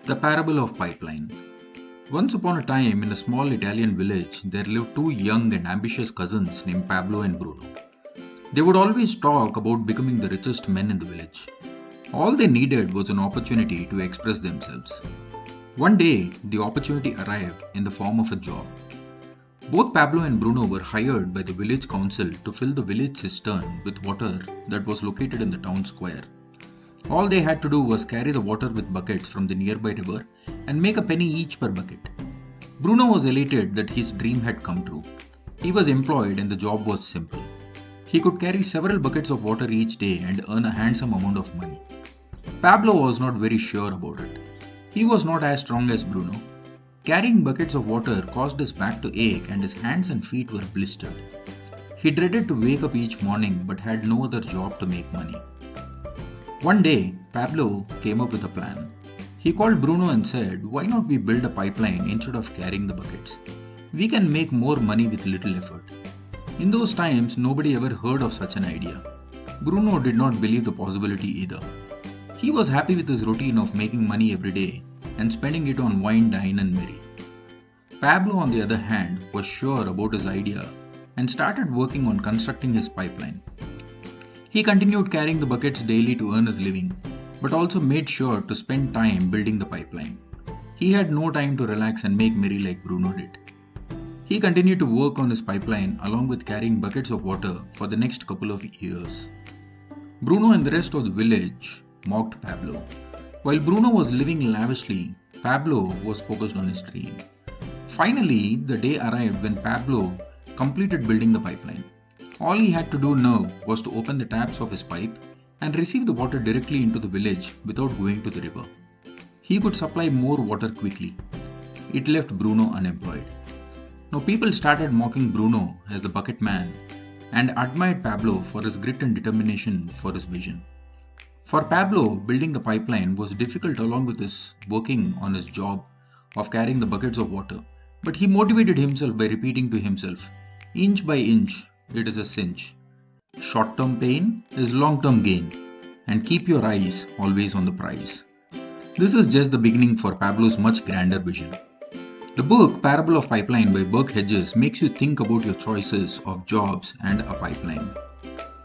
The Parable of Pipeline. Once upon a time, in a small Italian village, there lived two young and ambitious cousins named Pablo and Bruno. They would always talk about becoming the richest men in the village. All they needed was an opportunity to express themselves. One day, the opportunity arrived in the form of a job. Both Pablo and Bruno were hired by the village council to fill the village cistern with water that was located in the town square. All they had to do was carry the water with buckets from the nearby river and make a penny each per bucket. Bruno was elated that his dream had come true. He was employed and the job was simple. He could carry several buckets of water each day and earn a handsome amount of money. Pablo was not very sure about it. He was not as strong as Bruno. Carrying buckets of water caused his back to ache and his hands and feet were blistered. He dreaded to wake up each morning but had no other job to make money. One day, Pablo came up with a plan. He called Bruno and said, "Why not we build a pipeline instead of carrying the buckets? We can make more money with little effort." In those times, nobody ever heard of such an idea. Bruno did not believe the possibility either. He was happy with his routine of making money every day and spending it on wine, dine and merry. Pablo, on the other hand, was sure about his idea and started working on constructing his pipeline. He continued carrying the buckets daily to earn his living, but also made sure to spend time building the pipeline. He had no time to relax and make merry like Bruno did. He continued to work on his pipeline along with carrying buckets of water for the next couple of years. Bruno and the rest of the village mocked Pablo. While Bruno was living lavishly, Pablo was focused on his dream. Finally, the day arrived when Pablo completed building the pipeline. All he had to do now was to open the taps of his pipe and receive the water directly into the village without going to the river. He could supply more water quickly. It left Bruno unemployed. Now people started mocking Bruno as the bucket man and admired Pablo for his grit and determination for his vision. For Pablo, building the pipeline was difficult along with his working on his job of carrying the buckets of water, but he motivated himself by repeating to himself, "Inch by inch, it is a cinch. Short-term pain is long-term gain, and keep your eyes always on the prize." This is just the beginning for Pablo's much grander vision. The book Parable of Pipeline by Burke Hedges makes you think about your choices of jobs and a pipeline.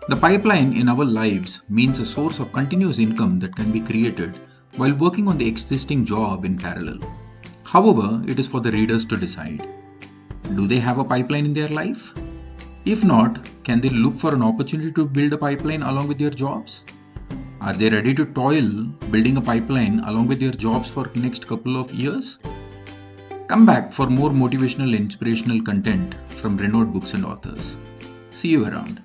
The pipeline in our lives means a source of continuous income that can be created while working on the existing job in parallel. However, it is for the readers to decide. Do they have a pipeline in their life? If not, can they look for an opportunity to build a pipeline along with their jobs? Are they ready to toil building a pipeline along with their jobs for next couple of years? Come back for more motivational and inspirational content from renowned books and authors. See you around.